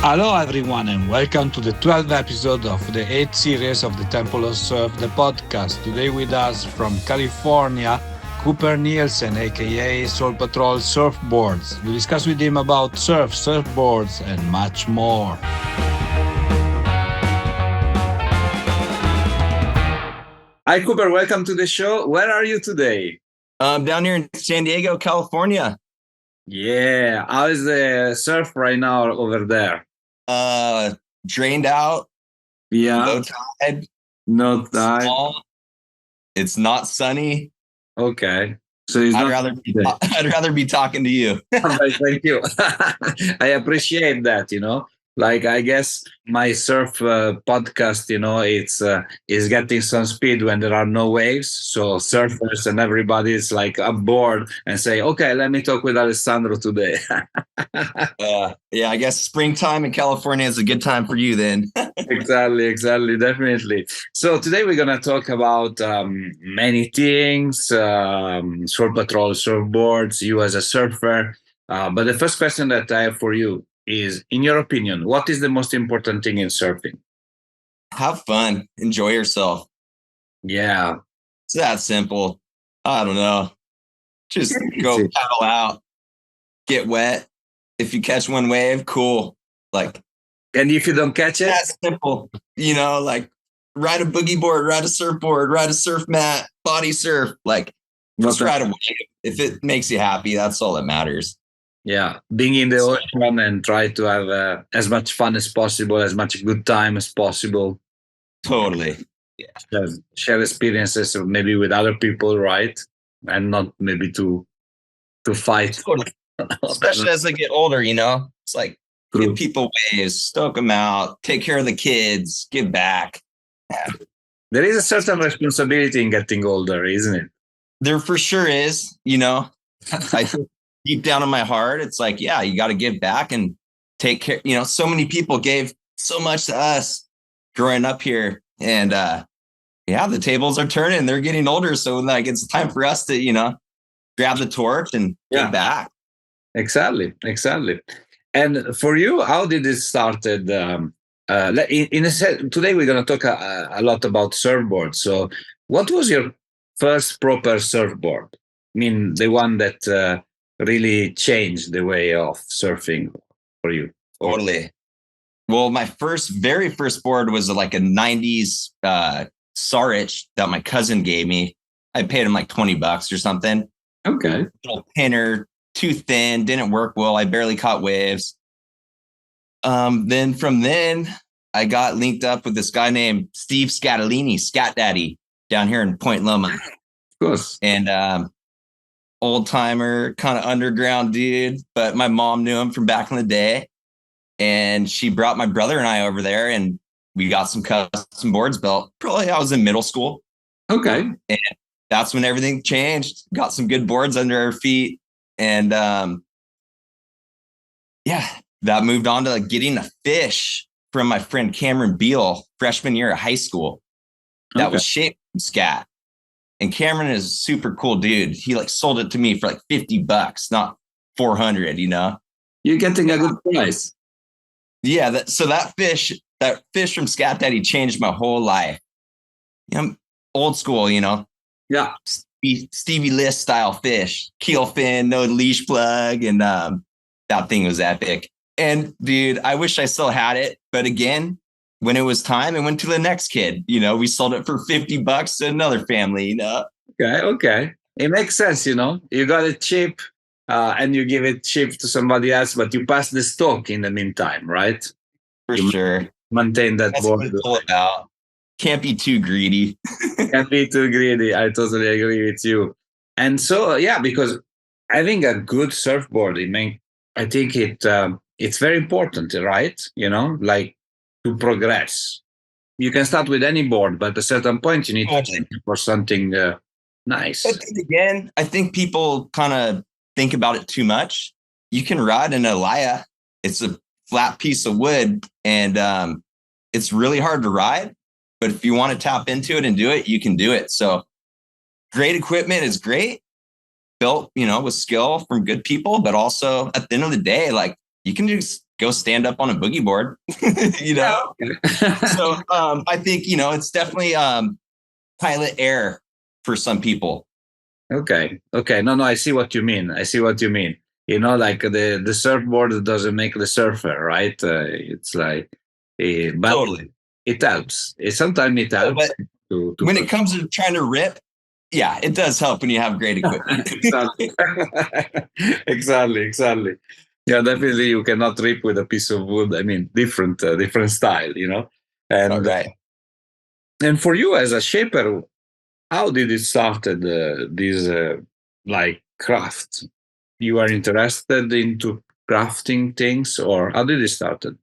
Hello, everyone, and welcome to the 12th episode of the 8th series of the Temple of Surf, the podcast. Today, with us from California, Cooper Nielsen, aka Patrol Surfboards. We discuss with him about surfboards, and much more. Hi, Cooper. Welcome to the show. Where are you today? I'm down here in San Diego, California. Yeah. How is the surf right now over there? Drained out. Yeah. No tide. No tide. Small. It's not sunny. Okay. So I'd rather be talking to you. Thank you. I appreciate that. Like I guess my surf podcast, is getting some speed when there are no waves. So surfers and everybody is like aboard and say, okay, let me talk with Alessandro today. Yeah, I guess springtime in California is a good time for you then. Exactly, definitely. So today we're gonna talk about many things: surf patrol, surfboards, you as a surfer. But the first question that I have for you is, in your opinion, what is the most important thing in surfing? Have fun, enjoy yourself. Yeah, It's that simple. I don't know. Just go paddle out, get wet. If you catch one wave, cool. And if you don't catch it, that's simple. Like ride a boogie board, ride a surfboard, ride a surf mat, body surf. Just ride a wave. If it makes you happy, that's all that matters. Yeah, being in the ocean and try to have as much fun as possible, as much good time as possible. Totally. Yeah. Share experiences maybe with other people, right? And not maybe to fight. Totally. Especially as they get older, it's like give people waves, stoke them out, take care of the kids, give back. Yeah. There is a certain responsibility in getting older, isn't it? There for sure is, I think deep down in my heart, it's like, yeah, you got to give back and take care. So many people gave so much to us growing up here. And the tables are turning. They're getting older. So it's time for us to, grab the torch and give back. Exactly. And for you, how did it started? In a sense, today we're going to talk a lot about surfboards. So what was your first proper surfboard? I mean, the one that really changed the way of surfing for you? Totally. Well, my very first board was like a 90s Sarich that my cousin gave me. I paid him like $20 or something. Okay. Little pinner, too thin, didn't work well. I barely caught waves. Then I got linked up with this guy named Steve Scatolini, Scat Daddy, down here in Point Loma. Of course. And old timer, kind of underground dude, but my mom knew him from back in the day. And she brought my brother and I over there, and we got some custom boards built. Probably I was in middle school. Okay. And that's when everything changed. Got some good boards under our feet. And that moved on to getting a fish from my friend Cameron Beal, freshman year of high school. That was shaped from Scat. And Cameron is a super cool dude. He sold it to me for $50, not $400, You're getting a good price. Yeah. That fish from Scat Daddy changed my whole life. Old school, Yeah. Stevie List style fish, keel fin, no leash plug. And that thing was epic. And dude, I wish I still had it. But again, when it was time, it went to the next kid. We sold it for $50 to another family, Okay. It makes sense, You got it cheap and you give it cheap to somebody else, but you pass the stock in the meantime, right? For sure. Maintain that board. What it's all about. Can't be too greedy. Can't be too greedy. I totally agree with you. And so, because having a good surfboard, I think it's very important, right? To progress. You can start with any board, but at a certain point you need to change for something nice. But again, I think people kind of think about it too much. You can ride an Aloha. It's a flat piece of wood, and it's really hard to ride. But if you want to tap into it and do it, you can do it. So great equipment is great, built, with skill from good people. But also at the end of the day, you can just go stand up on a boogie board, you know? So I think, it's definitely pilot error for some people. Okay. No, I see what you mean. Like the surfboard doesn't make the surfer, right? It's like, but Totally. it helps. Sometimes it helps. But when it comes to trying to rip, yeah, it does help when you have great equipment. Exactly. Yeah, definitely. You cannot rip with a piece of wood. I mean, different style, and Right. and for you as a shaper, how did it started this like craft? You are interested into crafting things, or how did it started?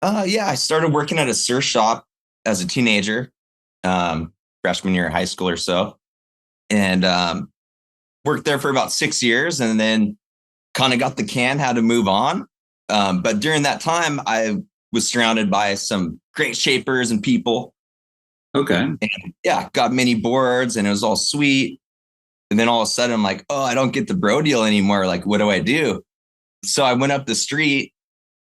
Yeah, I started working at a surf shop as a teenager, freshman year of high school or so, and worked there for about 6 years, and then kind of got the can how to move on. But during that time, I was surrounded by some great shapers and people. Okay. And yeah, got mini boards, and it was all sweet. And then all of a sudden, I'm like, oh, I don't get the bro deal anymore. Like, what do I do? So I went up the street,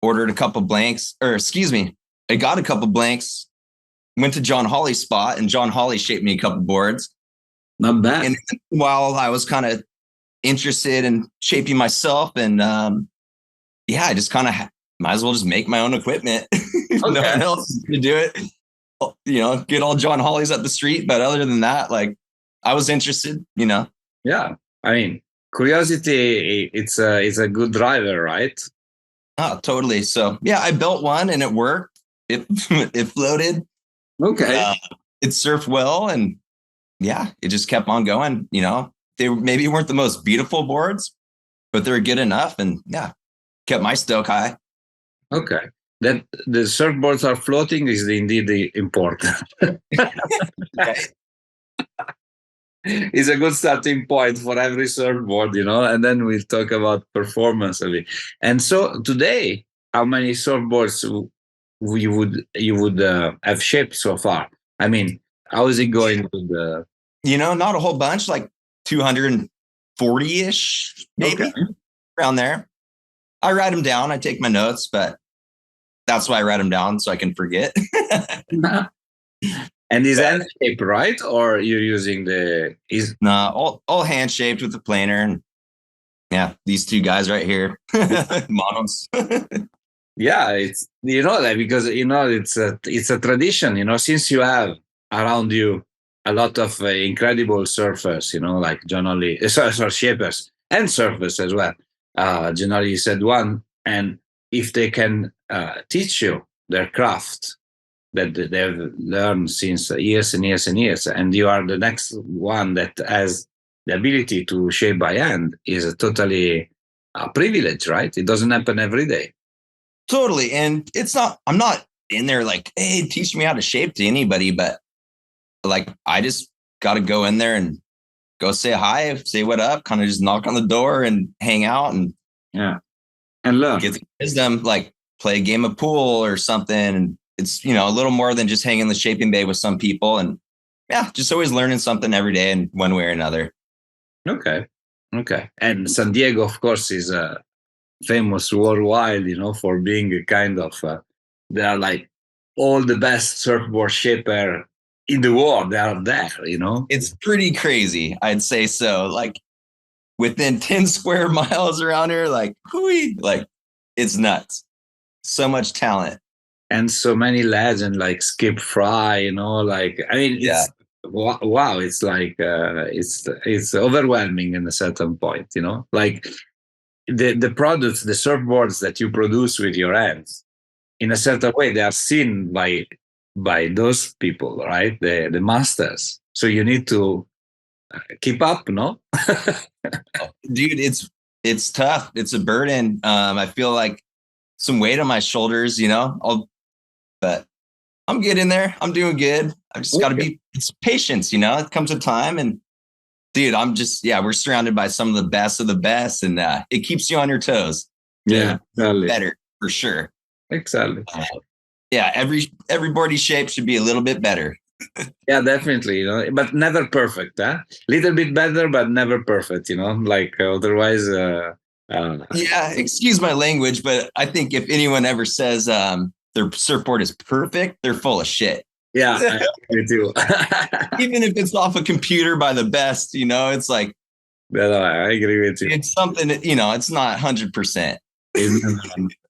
ordered a couple blanks, or excuse me, I got a couple blanks, went to John Hawley's spot, and John Hawley shaped me a couple boards. Not bad. And while I was kind of interested in shaping myself, and yeah, I just kind of might as well just make my own equipment. No one else is going to do it. Get all John Hawley's up the street. But other than that, like, I was interested, Yeah. I mean, curiosity, it's a good driver, right? Oh, totally. So yeah, I built one and it worked. It it floated. Okay. It surfed well, and yeah, it just kept on going. They maybe weren't the most beautiful boards, but they were good enough, and yeah, kept my stoke high. Okay. That the surfboards are floating is indeed important. It's a good starting point for every surfboard, and then we'll talk about performance of it. And so today, how many surfboards you would have shipped so far? I mean, how is it going with the? Not a whole bunch, like 240-ish, maybe around there. I write them down. I take my notes, but that's why I write them down so I can forget. And is hand shaped, right? Or you're using all hand shaped with the planer, and yeah, these two guys right here, monos. Yeah, it's that because it's a tradition. Since you have around you a lot of incredible surfers, like John Ollie, sorry, shapers and surfers as well. John Ollie said one, and if they can teach you their craft that they've learned since years and years and years, and you are the next one that has the ability to shape by hand, is a totally a privilege, right? It doesn't happen every day. Totally. And I'm not in there like, hey, teach me how to shape to anybody, but like, I just got to go in there and go say hi, say what up, kind of just knock on the door and hang out and learn. Get the wisdom, like play a game of pool or something. And it's, a little more than just hanging in the shaping bay with some people. And yeah, just always learning something every day in one way or another. Okay. And San Diego, of course, is famous worldwide, for being a kind of, they are like all the best surfboard shaper in the world. They are there, It's pretty crazy. I'd say so. Like within 10 square miles around here, like, it's nuts. So much talent. And so many legends like Skip Fry, it's wow. It's like it's overwhelming in a certain point, like the products, the surfboards that you produce with your hands, in a certain way, they are seen by those people, right? The masters. So you need to keep up, no? Dude, it's tough. It's a burden. I feel like some weight on my shoulders, but I'm getting there. I'm doing good. I've just got to be patience, it comes a time. And dude, we're surrounded by some of the best, and it keeps you on your toes. Yeah, exactly. Better for sure. Exactly. Every board you shape should be a little bit better. Yeah, definitely. But never perfect. Little bit better, but never perfect. Like otherwise, Yeah, excuse my language, but I think if anyone ever says their surfboard is perfect, they're full of shit. Yeah, I agree with you. Even if it's off a computer by the best, it's like, No, I agree with you. it's something that, it's not 100%. It's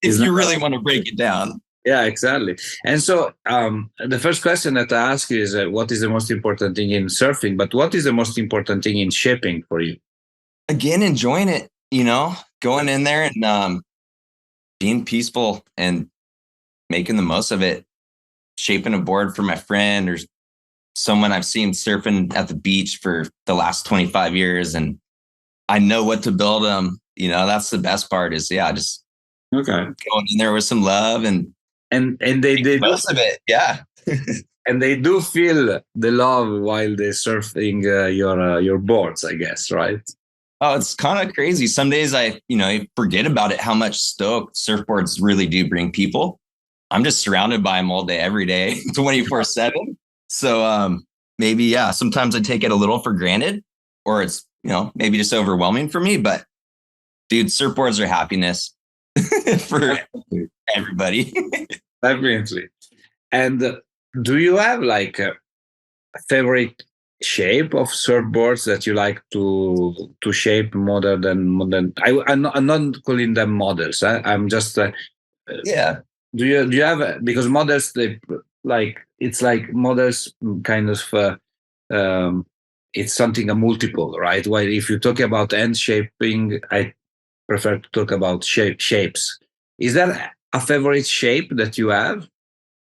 If you not- really want to break it down. Yeah, exactly. And so the first question that I ask you is what is the most important thing in surfing, but what is the most important thing in shaping for you? Again, enjoying it, going in there and being peaceful and making the most of it, shaping a board for my friend or someone I've seen surfing at the beach for the last 25 years. And I know what to build them. That's the best part is, just Okay. going in there with some love and they do most of it. Yeah. and they do feel the love while they're surfing your boards, I guess, right? Oh, it's kind of crazy. Some days I forget about it, how much stoke surfboards really do bring people. I'm just surrounded by them all day, every day, 24/7. So maybe, sometimes I take it a little for granted or it's, maybe just overwhelming for me. But dude, surfboards are happiness for everybody. Definitely. And do you have like a favorite shape of surfboards that you like to shape more than modern? I'm not calling them models. I'm just Yeah. do you have because models they like it's like models kind of it's something a multiple, right? While if you talk about end shaping, I prefer to talk about shapes. Is there a favorite shape that you have?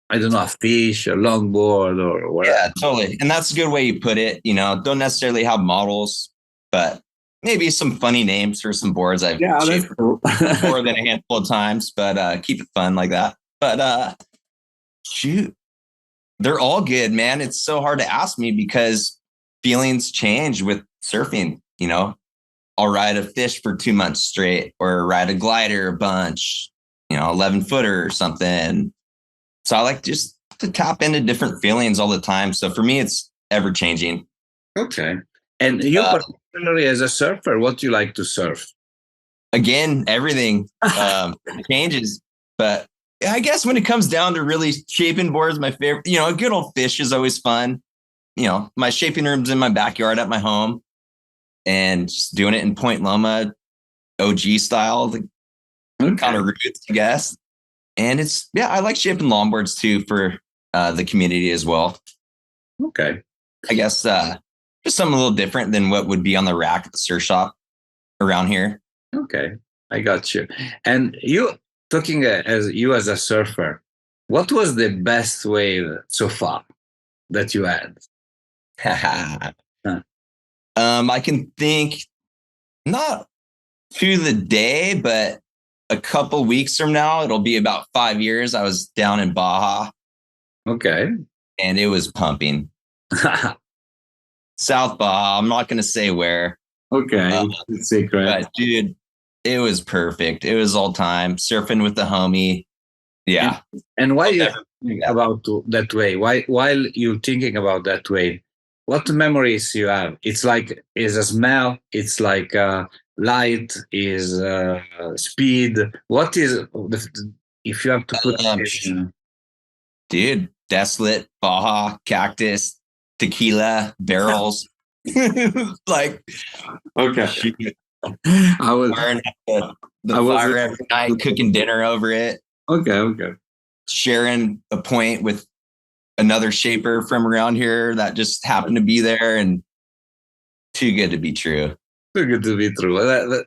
I don't know, a fish, a longboard, or whatever. Yeah, totally. And that's a good way you put it. Don't necessarily have models, but maybe some funny names for some boards I've That's shaped cool. more than a handful of times, but keep it fun like that. But shoot, they're all good, man. It's so hard to ask me because feelings change with surfing. I'll ride a fish for 2 months straight or ride a glider a bunch, 11 footer or something. So I like just to tap into different feelings all the time. So for me, it's ever changing. Okay. And you particularly as a surfer, what do you like to surf? Again, everything changes. But I guess when it comes down to really shaping boards, my favorite, a good old fish is always fun. My shaping room's in my backyard at my home and just doing it in Point Loma, OG style, kind of roots, I guess. And I like shaping longboards too for the community as well. Okay. I guess just something a little different than what would be on the rack at the surf shop around here. Okay. I got you. And you talking as a surfer, what was the best wave so far that you had? I can think not to the day, but a couple weeks from now, it'll be about 5 years. I was down in Baja. Okay. And it was pumping. South Baja. I'm not going to say where. Okay. It's secret. But dude, it was perfect. It was all time surfing with the homie. Yeah. And why you thinking about that way? While you're thinking about that way, what memories you have? It's like is a smell. It's like light. Is speed. What is if you have to put? Dude, desolate, Baja, cactus, tequila, barrels. Like, okay. I was wearing the fire every night, cooking dinner over it. Okay. Sharing a point with another shaper from around here that just happened to be there, and too good to be true. Too good to be true,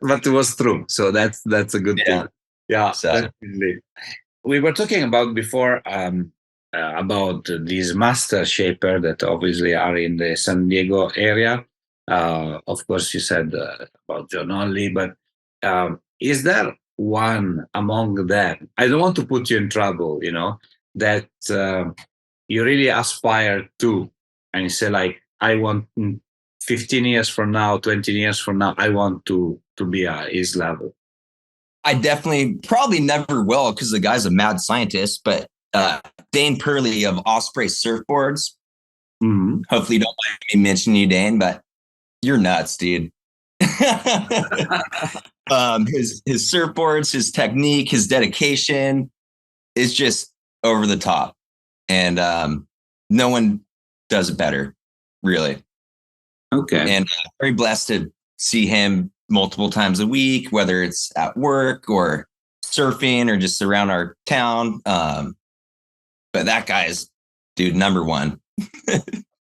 but it was true. So that's a good thing. Yeah, so. Definitely. We were talking about before about these master shaper that obviously are in the San Diego area. Of course, you said about John Only, but is there one among them? I don't want to put you in trouble, that you really aspire to, and you say like, I want 15 years from now, 20 years from now, I want to be at his level. I definitely probably never will because the guy's a mad scientist, but Dane Purley of Osprey Surfboards. Mm-hmm. Hopefully you don't mind me mentioning you, Dane, but you're nuts, dude. His surfboards, his technique, his dedication is just over the top. And no one does it better, really. Okay. And very blessed to see him multiple times a week, whether it's at work or surfing or just around our town. But that guy is, dude, number one.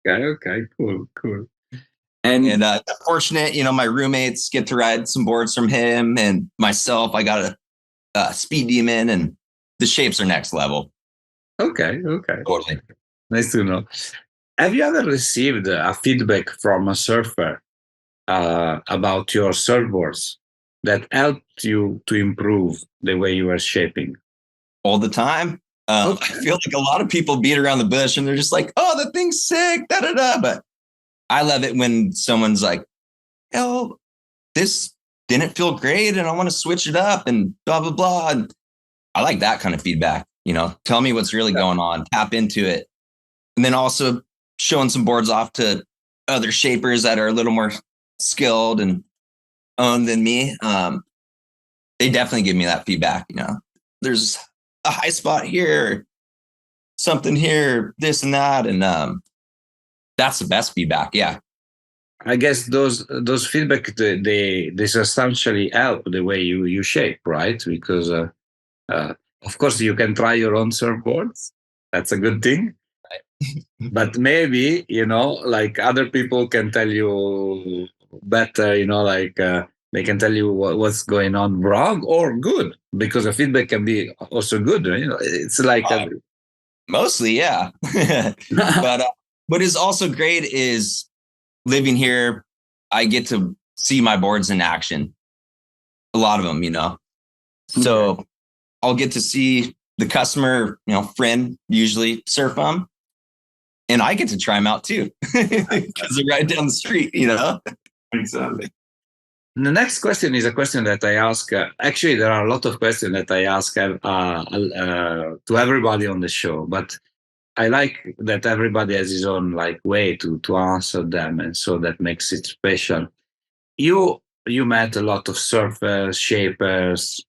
Okay, cool. And fortunate, my roommates get to ride some boards from him, and myself, I got a Speed Demon, and the shapes are next level. Okay. Totally. Nice to know. Have you ever received a feedback from a surfer about your surfboards that helped you to improve the way you were shaping? All the time. I feel like a lot of people beat around the bush and they're just like, oh, the thing's sick, da-da-da. But I love it when someone's like, oh, this didn't feel great and I want to switch it up and blah, blah, blah. And I like that kind of feedback. Tell me what's really going on, tap into it. And then also showing some boards off to other shapers that are a little more skilled and owned than me. They definitely give me that feedback. There's a high spot here, something here, this and that. And that's the best feedback. Yeah. I guess those feedback they substantially help the way you shape, right? Because of course you can try your own surfboards. That's a good thing. But maybe like other people can tell you better. They can tell you what's going on wrong or good, because the feedback can be also good. It's like mostly, yeah. But what is also great is living here. I get to see my boards in action. A lot of them, So okay. I'll get to see the customer, friend usually surf them. And I get to try them out too, because they're right down the street, Exactly. The next question is a question that I ask. Actually, there are a lot of questions that I ask to everybody on the show, but I like that everybody has his own way to answer them, and so that makes it special. You met a lot of surfers, shapers,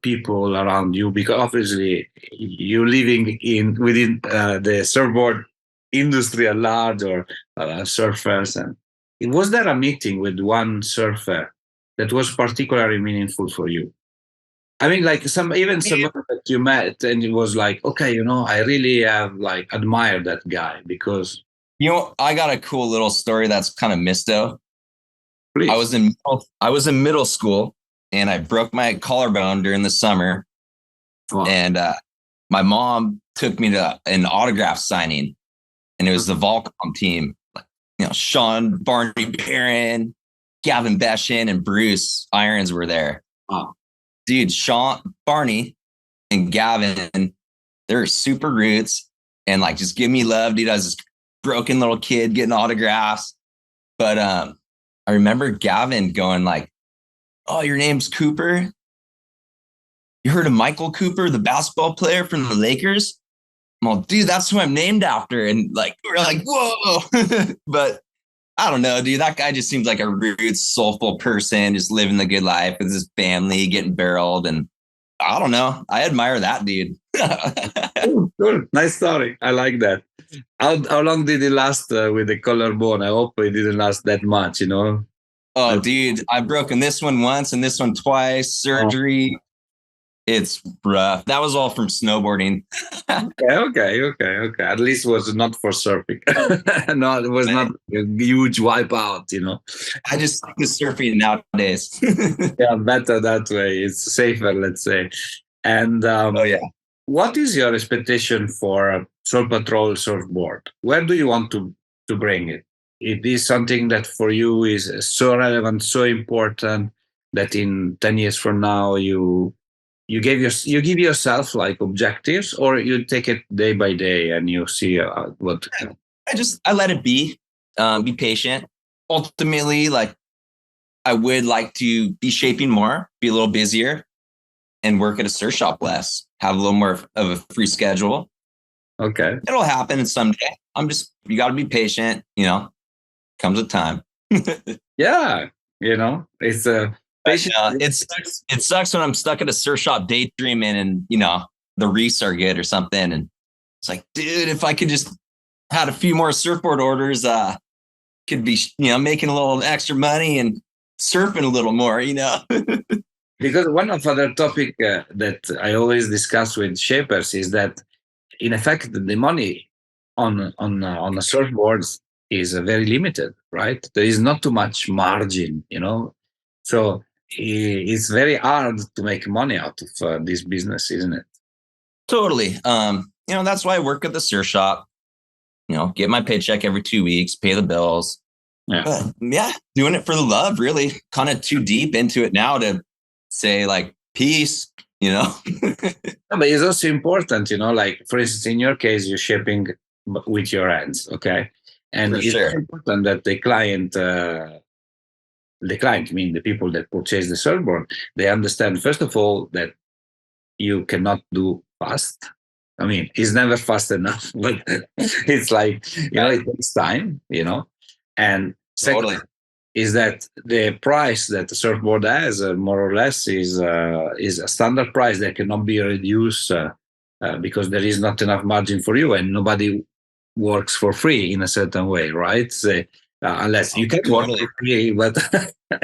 people around you, because obviously you living within the surfboard industry at large, or surfers. And was there a meeting with one surfer that was particularly meaningful for you? I mean, like someone that you met and it was like, okay, I really have admired that guy because. I got a cool little story that's kind of misto. Please. I was in middle school and I broke my collarbone during the summer. Wow. And my mom took me to an autograph signing, and it was the Volcom team. Sean, Barney Barron, Gavin Beshin, and Bruce Irons were there. Wow. Dude, Sean, Barney, and Gavin, they're super roots and just give me love, dude. I was this broken little kid getting autographs. But I remember Gavin going oh, your name's Cooper? You heard of Michael Cooper, the basketball player from the Lakers? I'm like, dude, that's who I'm named after. And we're like, whoa. But I don't know, dude. That guy just seems like a rude, soulful person, just living the good life with his family, getting barreled. And I don't know. I admire that dude. Cool. Nice story. I like that. How long did it last with the collarbone? I hope it didn't last that much, Oh, dude, I've broken this one once and this one twice. Surgery. It's rough. That was all from snowboarding. Okay. At least it was not for surfing. No, it was not a huge wipeout, I just like the surfing nowadays. Yeah, better that way. It's safer, let's say. And oh, yeah. What is your expectation for Surf Patrol Surfboard? Where do you want to bring it? It is something that for you is so relevant, so important that in 10 years from now you give yourself objectives, or you take it day by day and you see what. I let it be patient. Ultimately, I would like to be shaping more, be a little busier, and work at a surf shop less, have a little more of a free schedule. Okay. It'll happen someday. You got to be patient, comes with time. Yeah. It's patient. It sucks when I'm stuck at a surf shop daydreaming and, the reefs are good or something. And it's like, dude, if I could just had a few more surfboard orders, could be, making a little extra money and surfing a little more, Because one of other topic that I always discuss with shapers is that, in effect, the money on the surfboards is very limited, right? There is not too much margin, so it's very hard to make money out of this business, isn't it? Totally. That's why I work at the surf shop. Get my paycheck every 2 weeks, pay the bills. Yeah. But doing it for the love, really. Kind of too deep into it now to say like peace, No, but it's also important, like for instance, in your case, you're shipping with your hands, okay? And it's important that the client, I mean the people that purchase the surfboard, they understand first of all that you cannot do fast. I mean, it's never fast enough, but it's like, it takes time, and second is that the price that the surfboard has, more or less, is a standard price that cannot be reduced because there is not enough margin for you, and nobody works for free in a certain way, right? So, unless you can work for free, but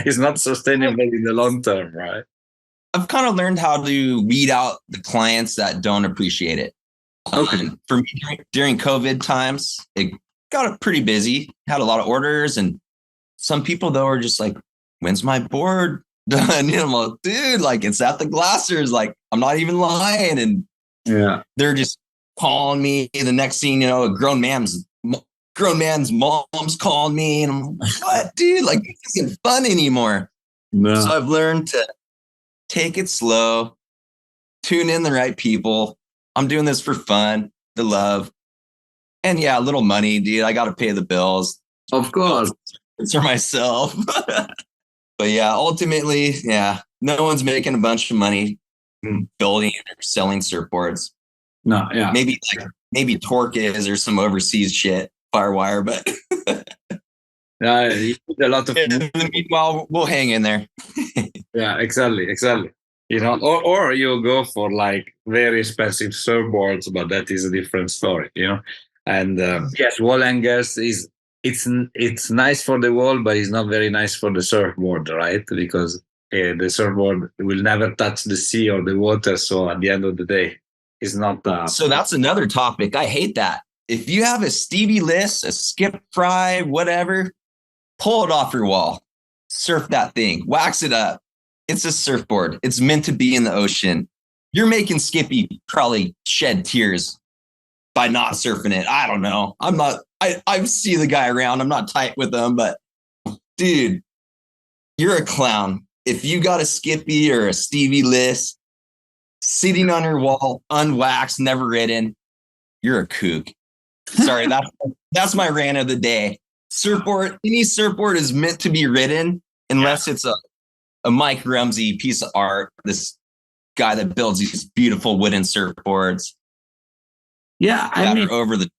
it's not sustainable in the long term, right? I've kind of learned how to weed out the clients that don't appreciate it. Okay. For me, during COVID times, it got pretty busy, had a lot of orders, and some people though are just like, when's my board done? I'm like, dude, like it's at the Glassers, like I'm not even lying. And they're just calling me. The next thing, a grown man's mom's calling me, and I'm like, what, dude? Like this isn't fun anymore. No. So I've learned to take it slow, tune in the right people. I'm doing this for fun, the love, and a little money, dude. I got to pay the bills, of course, for myself. But ultimately, no one's making a bunch of money building or selling surfboards. No, maybe Torque is or some overseas shit, Firewire, but you put a lot of. Meanwhile, we'll hang in there. Yeah, exactly. Or you go for like very expensive surfboards, but that is a different story, And yes, wall hangers it's nice for the wall, but it's not very nice for the surfboard, right? Because the surfboard will never touch the sea or the water. So at the end of the day, it's not. So that's another topic. I hate that. If you have a Stevie List, a Skip Fry, whatever, pull it off your wall, surf that thing, wax it up. It's a surfboard. It's meant to be in the ocean. You're making Skippy probably shed tears by not surfing it. I don't know. I see the guy around. I'm not tight with him, but dude, you're a clown. If you got a Skippy or a Stevie List sitting on your wall, unwaxed, never ridden, you're a kook. Sorry, that's my rant of the day. Any surfboard is meant to be ridden unless it's a Mike Rumsey piece of art, this guy that builds these beautiful wooden surfboards. Yeah, I mean, over the.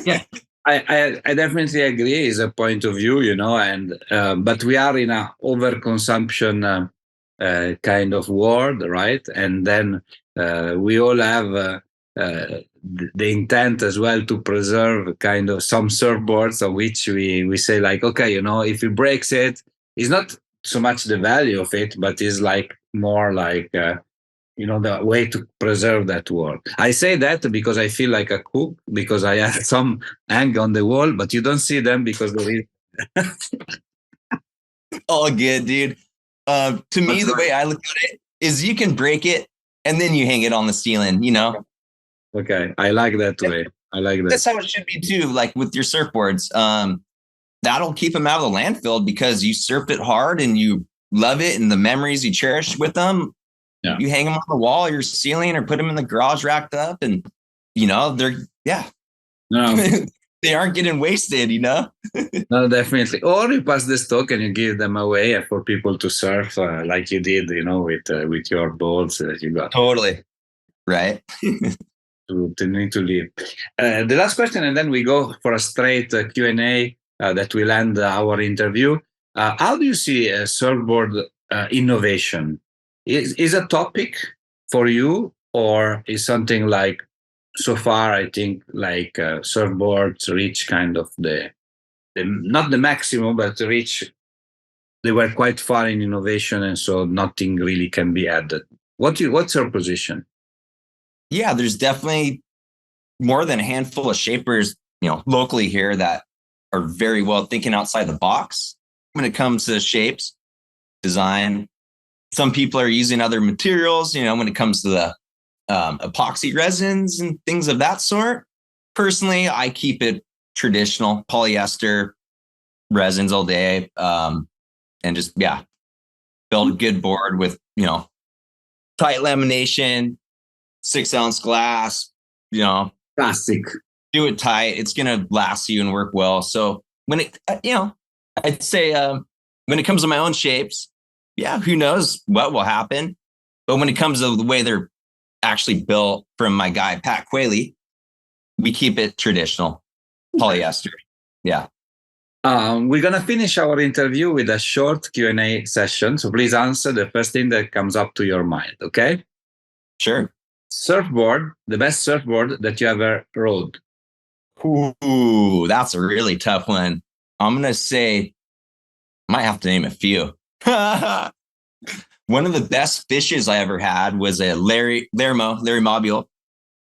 Yeah, I definitely agree. Is a point of view, and but we are in a overconsumption kind of world, right? And then we all have the intent as well to preserve kind of some surfboards of which we say like, okay, if it breaks it's not so much the value of it, but it's like more like the way to preserve that wall. I say that because I feel like a cook, because I have some hang on the wall, but you don't see them because there is. All good, dude. To me, the way I look at it is you can break it and then you hang it on the ceiling, Okay, I like that way. I like that. That's how it should be too, like with your surfboards. That'll keep them out of the landfill because you surfed it hard and you love it, and the memories you cherish with them. Yeah. You hang them on the wall, your ceiling, or put them in the garage racked up, and they're No. They aren't getting wasted, No, definitely. Or you pass the stock and you give them away for people to surf, like you did, with your boards that you got. Totally, right. to need to leave. The last question, and then we go for a straight Q&A that will end our interview. How do you see a surfboard innovation? Is a topic for you, or is something like so far? I think like surfboards reach kind of the not the maximum, but reach they were quite far in innovation, and so nothing really can be added. What's your position? Yeah, there's definitely more than a handful of shapers, locally here that are very well thinking outside the box when it comes to shapes, design. Some people are using other materials, when it comes to the epoxy resins and things of that sort. Personally, I keep it traditional, polyester resins all day, and just build a good board with tight lamination, 6-ounce glass. Classic. Do it tight. It's gonna last you and work well. So when it, I'd say when it comes to my own shapes, who knows what will happen. But when it comes to the way they're actually built from my guy Pat Quayle, we keep it traditional, polyester. Yeah. We're gonna finish our interview with a short Q&A session. So please answer the first thing that comes up to your mind. Okay. Sure. Surfboard, the best surfboard that you ever rode. Ooh, that's a really tough one. I'm gonna say, might have to name a few. One of the best fishes I ever had was a Larry Mobile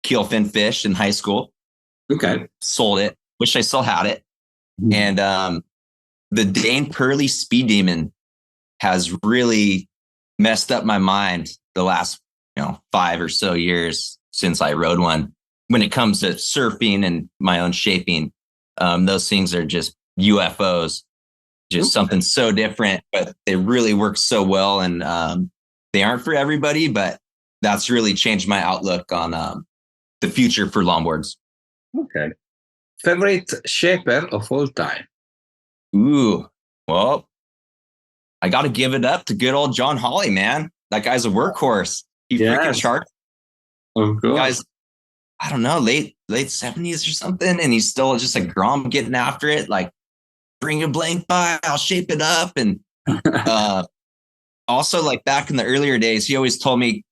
keel fin fish in high school. Okay. Sold it. Wish I still had it. And the Dane Pearly Speed Demon has really messed up my mind the last 5 or so years since I rode one. When it comes to surfing and my own shaping, those things are just UFOs, just something so different, but they really work so well. And they aren't for everybody, but that's really changed my outlook on the future for longboards. Okay. Favorite shaper of all time? Ooh, well, I got to give it up to good old John Hawley, man. That guy's a workhorse. He freaking charged. Of course. Guys, I don't know, late 70s or something, and he's still just a grom getting after it. Like, bring a blank by, I'll shape it up. And also, like back in the earlier days, he always told me,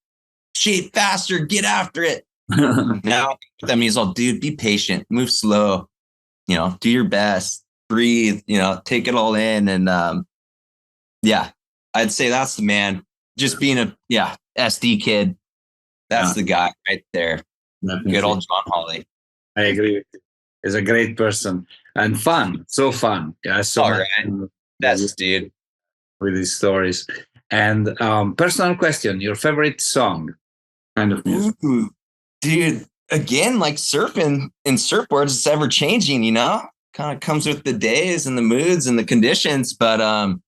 shape faster, get after it. Now that means, dude, be patient, move slow, do your best, breathe, take it all in. And I'd say that's the man. Just being a SD kid, that's the guy right there. Definitely. Good old John Hawley. I agree with you. He's a great person and fun, so fun. Yeah, so all right. That's dude with his stories. And personal question: your favorite song, kind of music? Ooh, dude. Again, like surfing and surfboards, it's ever changing. Kind of comes with the days and the moods and the conditions. But I'm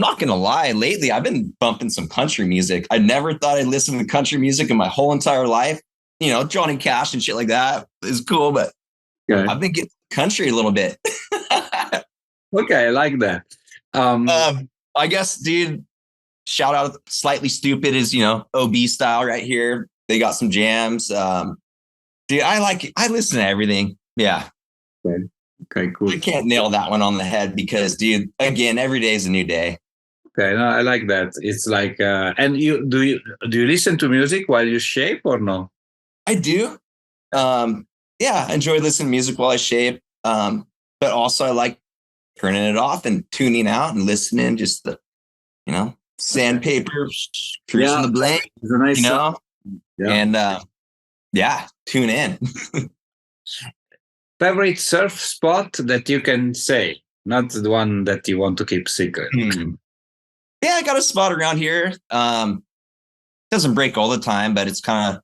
not gonna lie. Lately, I've been bumping some country music. I never thought I'd listen to country music in my whole entire life. Johnny Cash and shit like that is cool, but I've been getting country a little bit. Okay, I like that. I guess, dude, shout out Slightly Stupid is, OB style right here. They got some jams. Dude, I listen to everything. Yeah. Okay, cool. I can't nail that one on the head because, dude, again, every day is a new day. Okay, no, I like that. It's like, and do you listen to music while you shape or no? I do. I enjoy listening to music while I shape. But also I like turning it off and tuning out and listening, just the, sandpaper, cruising the blank, it's a nice song. And tune in. Favorite surf spot that you can say, not the one that you want to keep secret. Yeah, I got a spot around here. Doesn't break all the time, but it's kind of,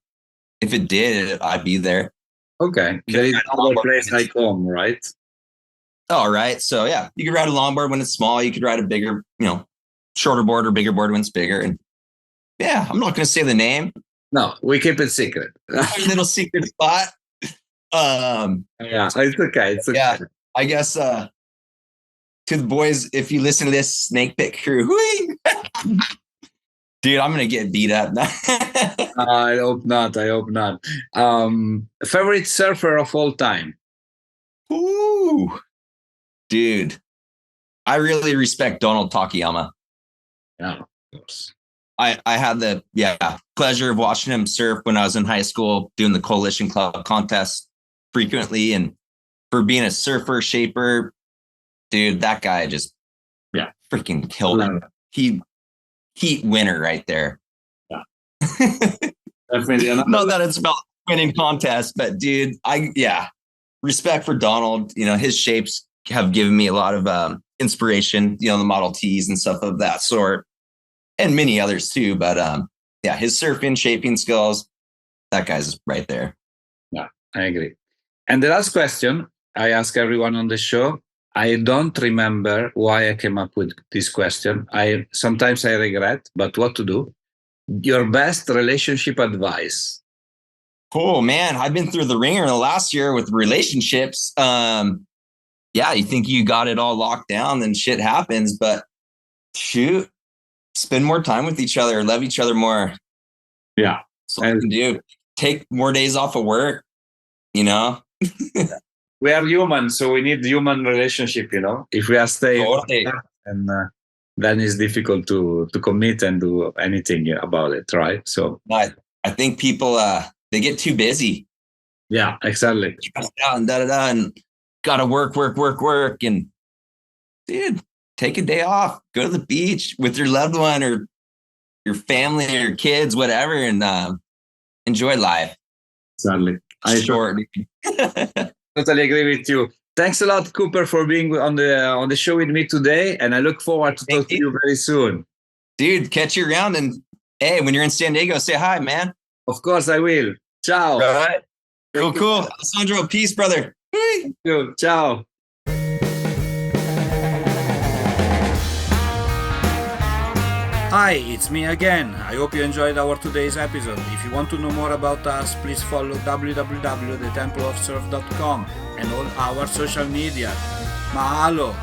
if it did, I'd be there. Okay. There is another place like home, right? All right. So you could ride a longboard when it's small. You could ride a bigger, shorter board or bigger board when it's bigger. And I'm not going to say the name. No, we keep it secret. A little secret spot. It's okay. It's okay. Yeah, I guess to the boys, if you listen to this snake pit crew, dude, I'm gonna get beat up. I hope not. Favorite surfer of all time? Ooh, dude, I really respect Donald Takayama. Yeah, of course. I had the pleasure of watching him surf when I was in high school, doing the Coalition Club contest frequently, and for being a surfer shaper, dude, that guy just freaking killed him. Heat winner right there. Yeah. Definitely. Not that it's about winning contests, but dude, respect for Donald. You know, his shapes have given me a lot of inspiration, you know, the Model Ts and stuff of that sort, and many others too. But his surfing, shaping skills, that guy's right there. Yeah, I agree. And the last question I ask everyone on the show, I don't remember why I came up with this question. Sometimes I regret, but what to do? Your best relationship advice. Oh man, I've been through the ringer the last year with relationships. You think you got it all locked down, then shit happens. But shoot, spend more time with each other, love each other more. Yeah, that's what I can do. Take more days off of work. You know, we are human, so we need human relationship. You know, if we are staying, and then it's difficult to commit and do anything about it, right? So I think people they get too busy. Yeah, exactly. And gotta work, and dude, take a day off, go to the beach with your loved one or your family or your kids, whatever, and enjoy life. Exactly. Totally agree with you. Thanks a lot, Cooper, for being on the show with me today, and I look forward to talk to you very soon. Dude, catch you around, and hey, when you're in San Diego, say hi, man. Of course I will. Ciao. All right. Cool. Alessandro, peace, brother. Thank you. Ciao. Hi, it's me again. I hope you enjoyed our today's episode. If you want to know more about us, please follow www.thetempleofsurf.com and all our social media. Mahalo!